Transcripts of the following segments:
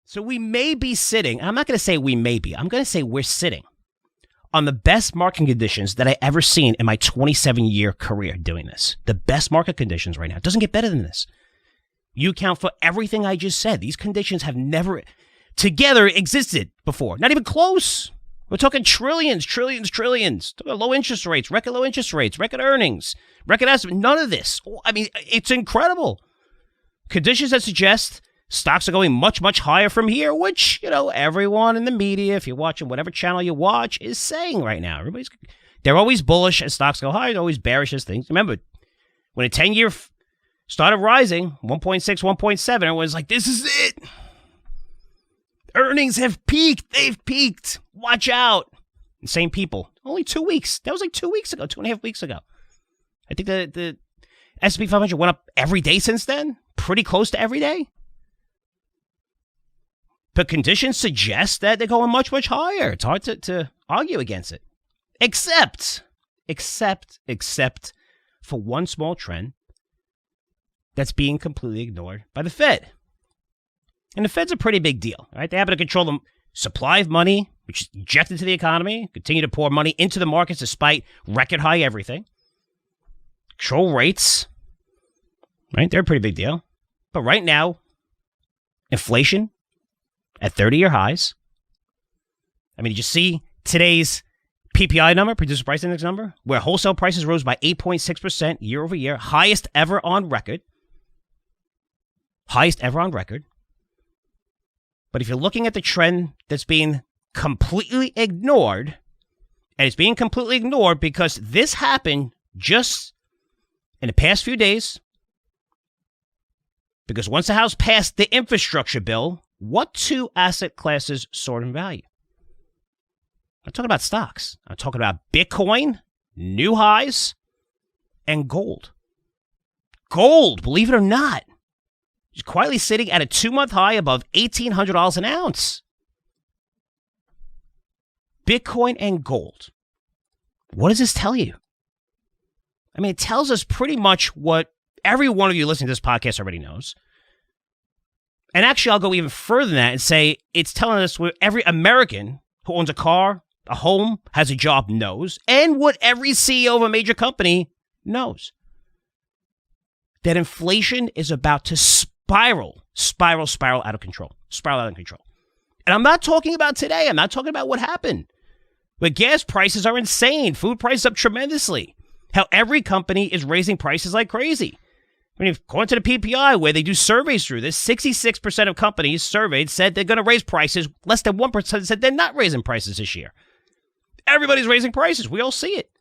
So we may be sitting, I'm not going to say we may be, I'm going to say we're sitting on the best market conditions that I ever seen in my 27-year career doing this. The best market conditions right now. It doesn't get better than this. You account for everything I just said. These conditions have never together existed before. Not even close. We're talking trillions. Talking low interest rates, record low interest rates, record earnings, record estimate. None of this. I mean, it's incredible. Conditions that suggest stocks are going much, much higher from here, which, everyone in the media, if you're watching whatever channel you watch, is saying right now. They're always bullish as stocks go higher. They're always bearish as things. Remember, when a 10-year started rising, 1.6, 1.7, everyone's like, this is it. Earnings have peaked. They've peaked. Watch out. The same people. Only 2 weeks. That was like 2 weeks ago, 2.5 weeks ago. I think the S&P 500 went up every day since then. Pretty close to every day. But conditions suggest that they're going much, much higher. It's hard to argue against it. Except for one small trend that's being completely ignored by the Fed. And the Fed's a pretty big deal, right? They happen to control the supply of money, which is injected into the economy, continue to pour money into the markets despite record high everything. Control rates, right? They're a pretty big deal. But right now, inflation at 30-year highs. I mean, did you see today's PPI number, Producer Price Index number, where wholesale prices rose by 8.6% year over year, highest ever on record. Highest ever on record. But if you're looking at the trend that's being completely ignored, and it's being completely ignored because this happened just in the past few days, because once the House passed the infrastructure bill, what two asset classes soared in value? I'm talking about stocks. I'm talking about Bitcoin, new highs, and gold. Gold, believe it or not, is quietly sitting at a 2-month high above $1,800 an ounce. Bitcoin and gold. What does this tell you? I mean, it tells us pretty much what every one of you listening to this podcast already knows. And actually, I'll go even further than that and say it's telling us what every American who owns a car, a home, has a job knows, and what every CEO of a major company knows. That inflation is about to spiral out of control. And I'm not talking about today. I'm not talking about what happened. But gas prices are insane. Food prices up tremendously. How every company is raising prices like crazy. I mean, according to the PPI, where they do surveys through this, 66% of companies surveyed said they're going to raise prices. Less than 1% said they're not raising prices this year. Everybody's raising prices. We all see it.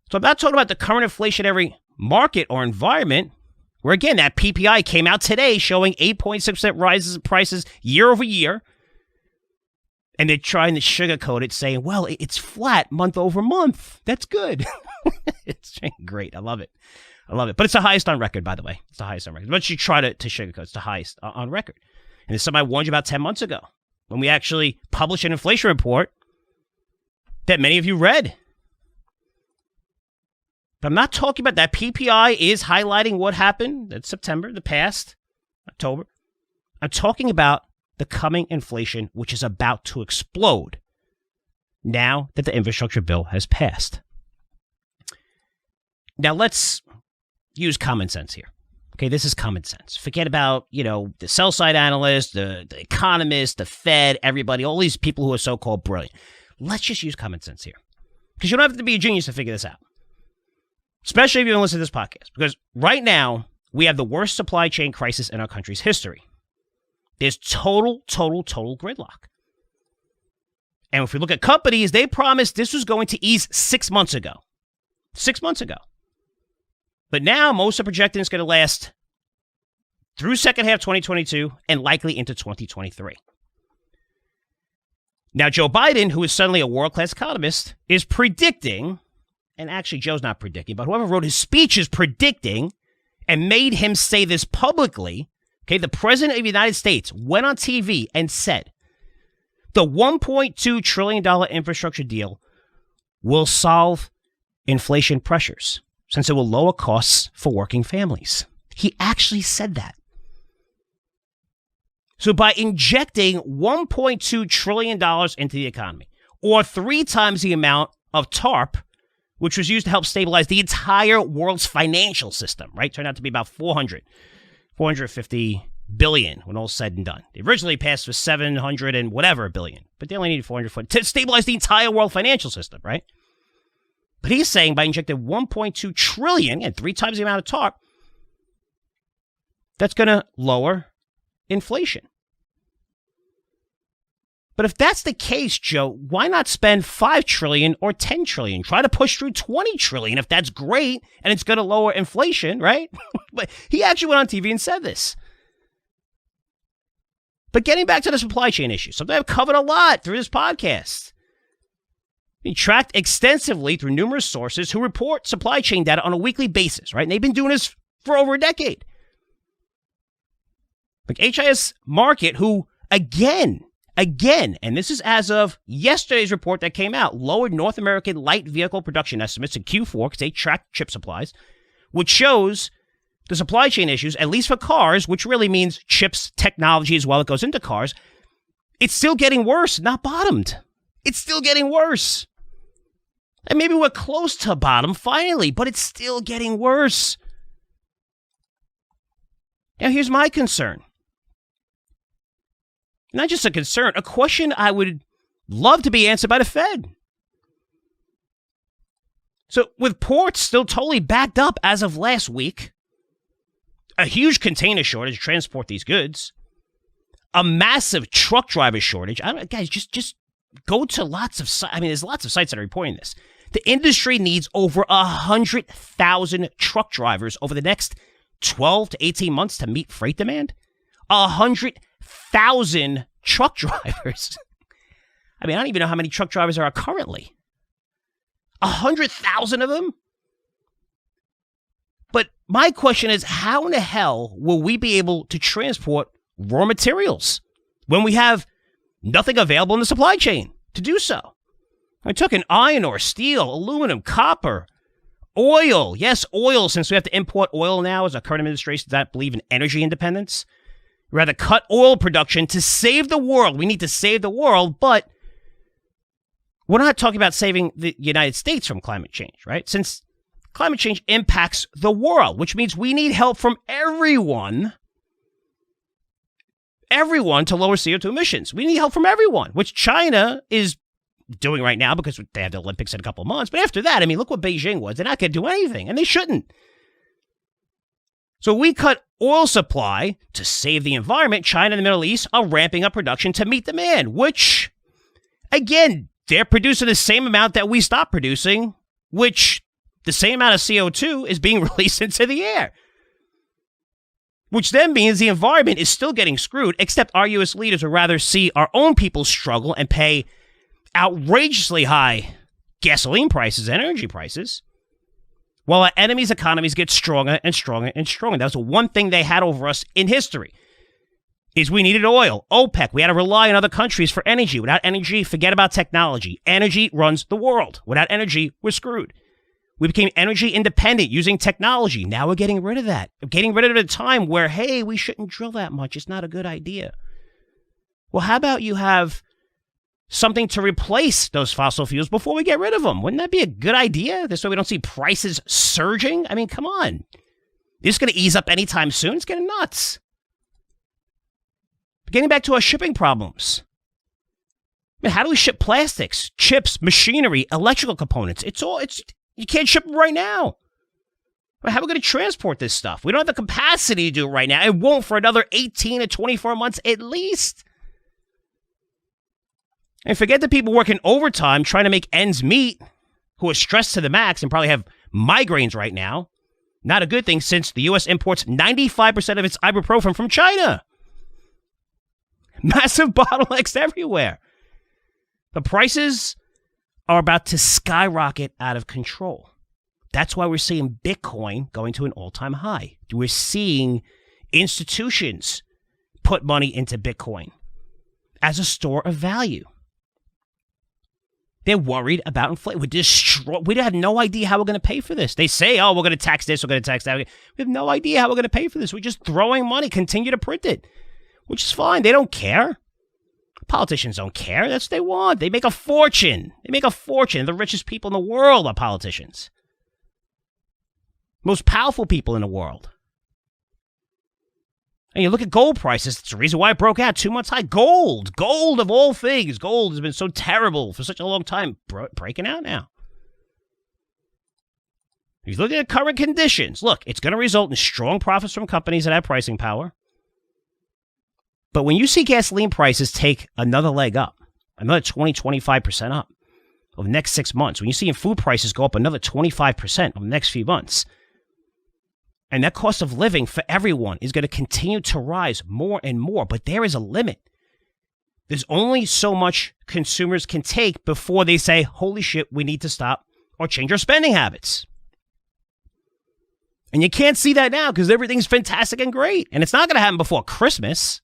So I'm not talking about the current inflationary market or environment, where, again, that PPI came out today showing 8.6% rises in prices year over year. And they're trying to sugarcoat it, saying, well, it's flat month over month. That's good. It's great. I love it. But it's the highest on record, by the way. It's the highest on record. But you try to sugarcoat, it's the highest on record. And it's something I warned you about 10 months ago when we actually published an inflation report that many of you read. But I'm not talking about that. PPI is highlighting what happened. That's September, the past, October. I'm talking about the coming inflation, which is about to explode now that the infrastructure bill has passed. Now, let's use common sense here. Okay, this is common sense. Forget about, the sell-side analysts, the economists, the Fed, everybody, all these people who are so-called brilliant. Let's just use common sense here. Because you don't have to be a genius to figure this out. Especially if you don't listen to this podcast. Because right now, we have the worst supply chain crisis in our country's history. There's total gridlock. And if we look at companies, they promised this was going to ease 6 months ago. 6 months ago. But now most are projecting it's going to last through second half 2022 and likely into 2023. Now, Joe Biden, who is suddenly a world-class economist, is predicting, and actually Joe's not predicting, but whoever wrote his speech is predicting and made him say this publicly. Okay, the president of the United States went on TV and said the $1.2 trillion infrastructure deal will solve inflation pressures since it will lower costs for working families. He actually said that. So by injecting $1.2 trillion into the economy, or 3 times the amount of TARP, which was used to help stabilize the entire world's financial system, right? Turned out to be about 450 billion when all said and done. They originally passed with 700 and whatever billion, but they only needed 400 to stabilize the entire world financial system, right? But he's saying by injecting 1.2 trillion and 3 times the amount of TARP, that's going to lower inflation. But if that's the case, Joe, why not spend 5 trillion or 10 trillion? Try to push through 20 trillion if that's great and it's going to lower inflation, right? But he actually went on TV and said this. But getting back to the supply chain issue, something I've covered a lot through this podcast. He tracked extensively through numerous sources who report supply chain data on a weekly basis, right? And they've been doing this for over a decade. Like HIS Market, who again, and this is as of yesterday's report that came out, lowered North American light vehicle production estimates in Q4 because they track chip supplies, which shows the supply chain issues, at least for cars, which really means chips technology as well that goes into cars, it's still getting worse, not bottomed. It's still getting worse. And maybe we're close to bottom finally, but it's still getting worse. Now, here's my concern. Not just a concern, a question I would love to be answered by the Fed. So with ports still totally backed up as of last week, a huge container shortage to transport these goods, a massive truck driver shortage. Guys, just go to lots of sites. I mean, there's lots of sites that are reporting this. The industry needs over 100,000 truck drivers over the next 12 to 18 months to meet freight demand. 100,000 truck drivers. I mean, I don't even know how many truck drivers there are currently. 100,000 of them? But my question is, how in the hell will we be able to transport raw materials when we have nothing available in the supply chain to do so? I took an iron ore, steel, aluminum, copper, oil. Yes, oil, since we have to import oil now as our current administration does not believe in energy independence. We'd rather cut oil production to save the world. We need to save the world, but we're not talking about saving the United States from climate change, right? Since climate change impacts the world, which means we need help from everyone to lower CO2 emissions. We need help from everyone, which China is doing right now because they have the Olympics in a couple of months. But after that, I mean, look what Beijing was. They're not going to do anything, and they shouldn't. So we cut oil supply to save the environment. China and the Middle East are ramping up production to meet demand, which, again, they're producing the same amount that we stopped producing, which the same amount of CO2 is being released into the air. Which then means the environment is still getting screwed, except our U.S. leaders would rather see our own people struggle and pay outrageously high gasoline prices and energy prices, while our enemies' economies get stronger and stronger and stronger. That was the one thing they had over us in history, is we needed oil. OPEC, we had to rely on other countries for energy. Without energy, forget about technology. Energy runs the world. Without energy, we're screwed. We became energy independent using technology. Now we're getting rid of that. We're getting rid of it at a time where, hey, we shouldn't drill that much. It's not a good idea. Well, how about you have something to replace those fossil fuels before we get rid of them? Wouldn't that be a good idea? This way we don't see prices surging. I mean, come on. This is going to ease up anytime soon. It's getting nuts. Getting back to our shipping problems. I mean, how do we ship plastics, chips, machinery, electrical components? You can't ship them right now. How are we going to transport this stuff? We don't have the capacity to do it right now. It won't for another 18 to 24 months at least. And forget the people working overtime trying to make ends meet who are stressed to the max and probably have migraines right now. Not a good thing since the U.S. imports 95% of its ibuprofen from China. Massive bottlenecks everywhere. The prices are about to skyrocket out of control. That's why we're seeing Bitcoin going to an all-time high. We're seeing institutions put money into Bitcoin as a store of value. They're worried about inflation. We have no idea how we're going to pay for this. They say, oh, we're going to tax this, we're going to tax that. We have no idea how we're going to pay for this. We're just throwing money, continue to print it. which is fine. They don't care. Politicians don't care. That's what they want. They make a fortune. The richest people in the world are politicians. Most powerful people in the world. And you look at gold prices. It's the reason why it broke out 2 months high. Gold of all things. Gold has been so terrible for such a long time. Breaking out now. If you look at current conditions, look, it's going to result in strong profits from companies that have pricing power. But when you see gasoline prices take another leg up, another 20-25% up over the next 6 months, when you see food prices go up another 25% over the next few months, and that cost of living for everyone is going to continue to rise more and more, but there is a limit. There's only so much consumers can take before they say, holy shit, we need to stop or change our spending habits. And you can't see that now because everything's fantastic and great. And it's not going to happen before Christmas.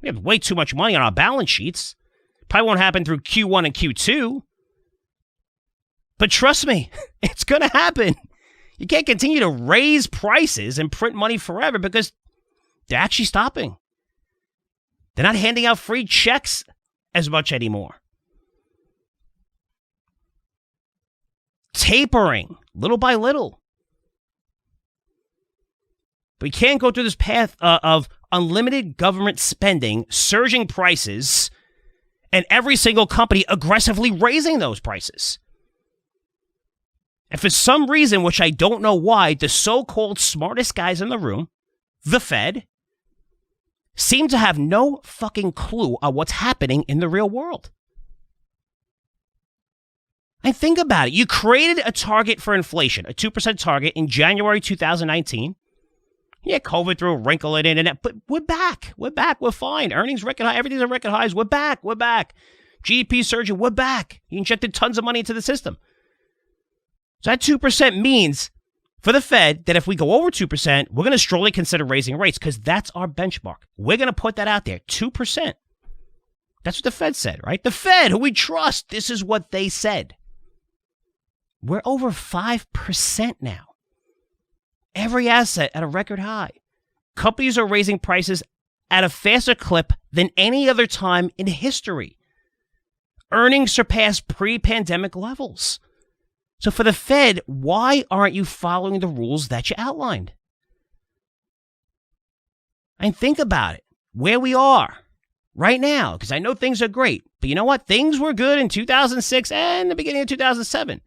We have way too much money on our balance sheets. Probably won't happen through Q1 and Q2. But trust me, it's going to happen. You can't continue to raise prices and print money forever because they're actually stopping. They're not handing out free checks as much anymore. Tapering, little by little. But we can't go through this path of unlimited government spending, surging prices, and every single company aggressively raising those prices. And for some reason, which I don't know why, the so-called smartest guys in the room, the Fed, seem to have no fucking clue on what's happening in the real world. And think about it. You created a target for inflation, a 2% target in January 2019. Yeah, COVID threw a wrinkle in it, but we're back. We're fine. Earnings record high. Everything's at record highs. We're back. GDP surging. We're back. You injected tons of money into the system. So that 2% means for the Fed that if we go over 2%, we're going to strongly consider raising rates because that's our benchmark. We're going to put that out there, 2%. That's what the Fed said, right? The Fed, who we trust, this is what they said. We're over 5% now. Every asset at a record high. Companies are raising prices at a faster clip than any other time in history. Earnings surpass pre-pandemic levels. So for the Fed, why aren't you following the rules that you outlined? And think about it, where we are right now, because I know things are great. But you know what? Things were good in 2006 and the beginning of 2007.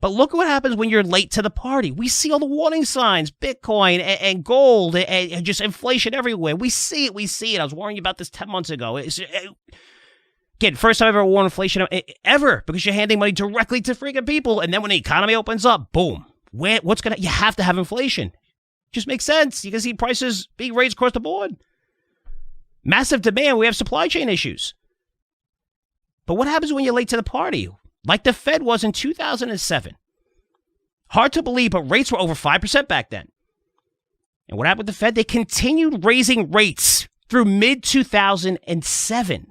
But look what happens when you're late to the party. We see all the warning signs, Bitcoin and gold and just inflation everywhere. We see it. I was warning you about this 10 months ago. Again, first time I've ever warned inflation ever because you're handing money directly to freaking people. And then when the economy opens up, boom. You have to have inflation. Just makes sense. You can see prices being raised across the board. Massive demand. We have supply chain issues. But what happens when you're late to the party? Like the Fed was in 2007. Hard to believe, but rates were over 5% back then. And what happened with the Fed? They continued raising rates through mid-2007.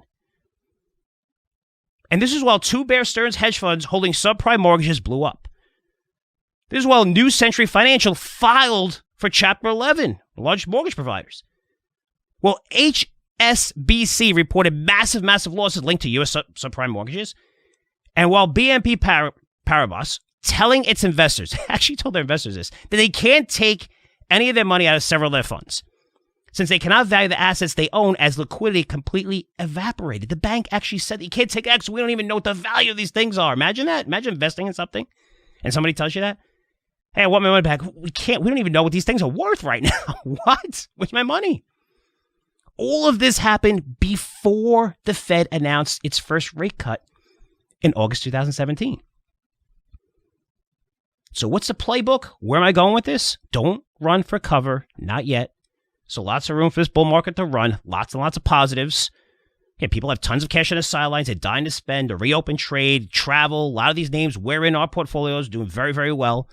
And this is while two Bear Stearns hedge funds holding subprime mortgages blew up. This is while New Century Financial filed for Chapter 11, the largest mortgage providers. Well, HSBC reported massive losses linked to U.S. subprime mortgages. And while BNP Paribas telling its investors, actually told their investors this, that they can't take any of their money out of several of their funds, since they cannot value the assets they own as liquidity completely evaporated. The bank actually said, you can't take X, we don't even know what the value of these things are. Imagine that. Imagine investing in something and somebody tells you that. Hey, I want my money back. We don't even know what these things are worth right now. What? Where's my money? All of this happened before the Fed announced its first rate cut in August 2017. So what's the playbook? Where am I going with this? Don't run for cover. Not yet. So lots of room for this bull market to run. Lots and lots of positives. Yeah, people have tons of cash on the sidelines. They're dying to spend, to reopen trade, travel. A lot of these names we're in our portfolios, doing very, very well.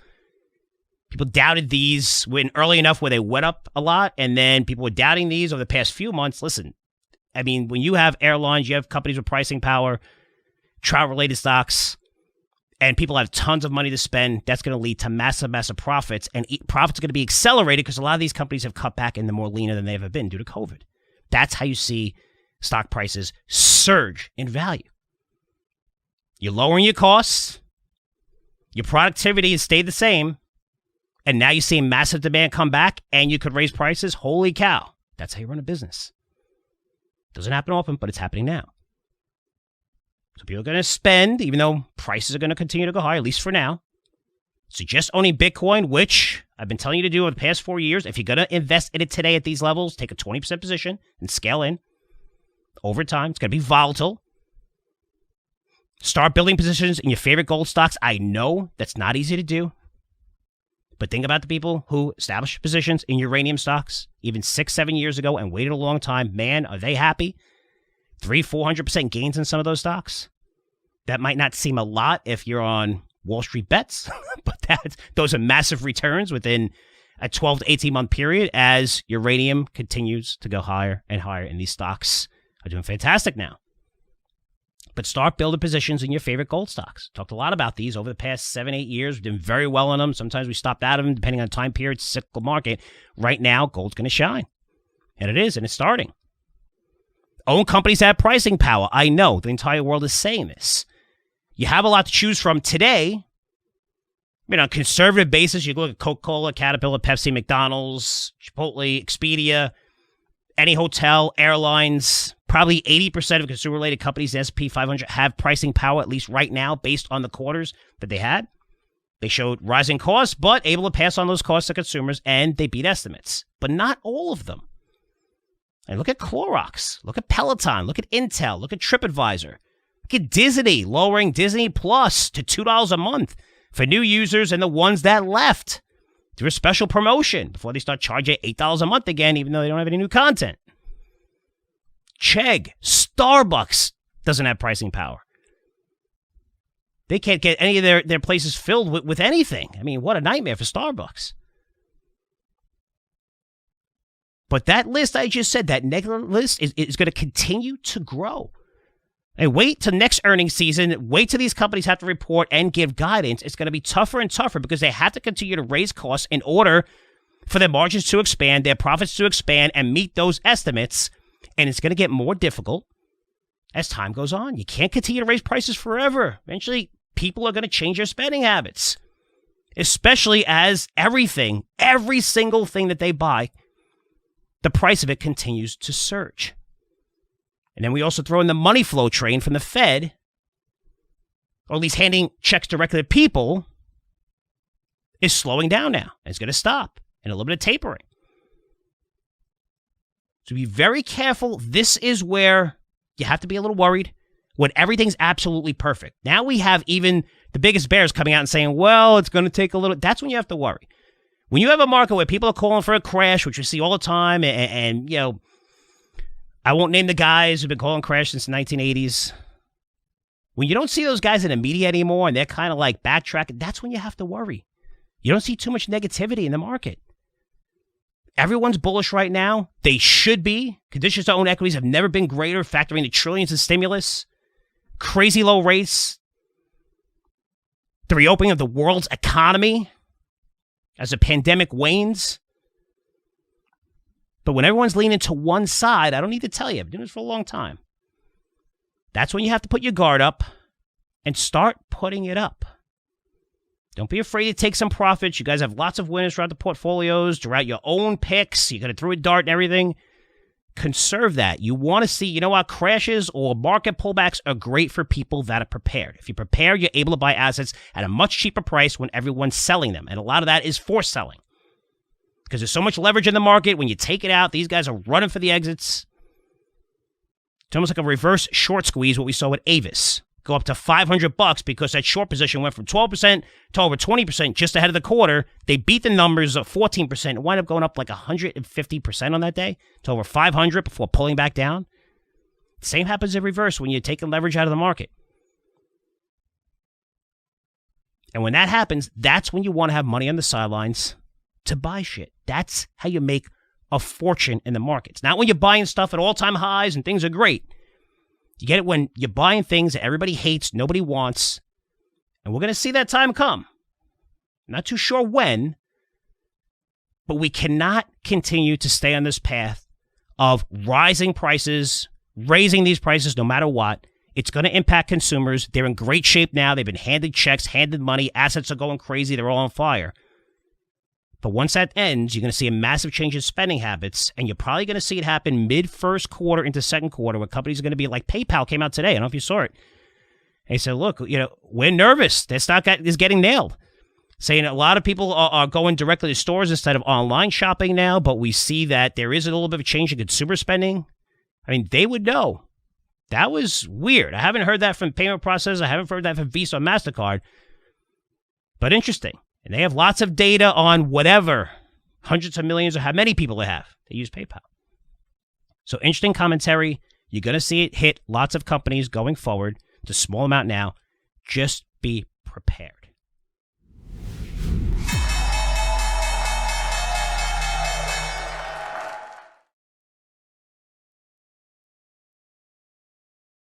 People doubted these when early enough where they went up a lot. And then people were doubting these over the past few months. Listen, I mean, when you have airlines, you have companies with pricing power, travel-related stocks, and people have tons of money to spend, that's going to lead to massive profits. And profits are going to be accelerated because a lot of these companies have cut back and they're more leaner than they ever been due to COVID. That's how you see stock prices surge in value. You're lowering your costs, your productivity has stayed the same, and now you see massive demand come back, and you could raise prices. Holy cow. That's how you run a business. Doesn't happen often, but it's happening now. So people are going to spend, even though prices are going to continue to go higher, at least for now. Suggest owning Bitcoin, which I've been telling you to do over the past 4 years. If you're going to invest in it today at these levels, take a 20% position and scale in. Over time, it's going to be volatile. Start building positions in your favorite gold stocks. I know that's not easy to do. But think about the people who established positions in uranium stocks even 6-7 years ago and waited a long time. Man, are they happy? 300-400% gains in some of those stocks. That might not seem a lot if you're on Wall Street bets, but those are massive returns within a 12 to 18 month period as uranium continues to go higher and higher, and these stocks are doing fantastic now. But start building positions in your favorite gold stocks. Talked a lot about these over the past 7-8 years. We've done very well on them. Sometimes we stopped out of them depending on time period, cyclical market. Right now, gold's going to shine. And it is, and it's starting. Own companies that have pricing power. I know the entire world is saying this. You have a lot to choose from today. On a conservative basis, you look at Coca-Cola, Caterpillar, Pepsi, McDonald's, Chipotle, Expedia, any hotel, airlines. Probably 80% of consumer-related companies in the S&P 500 have pricing power, at least right now, based on the quarters that they had. They showed rising costs, but able to pass on those costs to consumers, and they beat estimates. But not all of them. And look at Clorox, look at Peloton, look at Intel, look at TripAdvisor. Look at Disney, lowering Disney Plus to $2 a month for new users and the ones that left through a special promotion before they start charging $8 a month again, even though they don't have any new content. Chegg, Starbucks doesn't have pricing power. They can't get any of their places filled with anything. I mean, what a nightmare for Starbucks. But that list I just said, that negative list is going to continue to grow. And wait till next earnings season. Wait till these companies have to report and give guidance. It's going to be tougher and tougher because they have to continue to raise costs in order for their margins to expand, their profits to expand, and meet those estimates. And it's going to get more difficult as time goes on. You can't continue to raise prices forever. Eventually, people are going to change their spending habits, especially as every single thing that they buy, the price of it continues to surge. And then we also throw in the money flow train from the Fed, or at least handing checks directly to people, is slowing down now. And it's going to stop, and a little bit of tapering. So be very careful. This is where you have to be a little worried when everything's absolutely perfect. Now we have even the biggest bears coming out and saying, well, it's going to take a little. That's when you have to worry. When you have a market where people are calling for a crash, which we see all the time, and you know, I won't name the guys who've been calling crash since the 1980s. When you don't see those guys in the media anymore and they're kind of like backtracking, that's when you have to worry. You don't see too much negativity in the market. Everyone's bullish right now. They should be. Conditions to own equities have never been greater, factoring the trillions of stimulus, crazy low rates, the reopening of the world's economy as the pandemic wanes. But when everyone's leaning to one side, I don't need to tell you, I've been doing this for a long time. That's when you have to put your guard up and start putting it up. Don't be afraid to take some profits. You guys have lots of winners throughout the portfolios, throughout your own picks. You're going to throw a dart and everything. Conserve that. You want to see, crashes or market pullbacks are great for people that are prepared. If you're prepared, you're able to buy assets at a much cheaper price when everyone's selling them. And a lot of that is forced selling. Because there's so much leverage in the market. When you take it out, these guys are running for the exits. It's almost like a reverse short squeeze, what we saw with Avis. Go up to $500 because that short position went from 12% to over 20% just ahead of the quarter. They beat the numbers of 14%. It wound up going up like 150% on that day to over 500 before pulling back down. Same happens in reverse when you're taking leverage out of the market. And when that happens, that's when you want to have money on the sidelines to buy shit. That's how you make a fortune in the markets. Not when you're buying stuff at all-time highs and things are great. You get it when you're buying things that everybody hates, nobody wants, and we're going to see that time come. Not too sure when, but we cannot continue to stay on this path of rising prices, raising these prices no matter what. It's going to impact consumers. They're in great shape now. They've been handed checks, handed money. Assets are going crazy. They're all on fire. But once that ends, you're going to see a massive change in spending habits, and you're probably going to see it happen mid-first quarter into second quarter, where companies are going to be like PayPal came out today. I don't know if you saw it. They said, look, we're nervous. Their stock is getting nailed. Saying a lot of people are going directly to stores instead of online shopping now, but we see that there is a little bit of a change in consumer spending. I mean, they would know. That was weird. I haven't heard that from payment processors. I haven't heard that from Visa or MasterCard. But interesting. And they have lots of data on whatever, hundreds of millions or how many people they have. They use PayPal. So interesting commentary. You're going to see it hit lots of companies going forward. It's a small amount now. Just be prepared.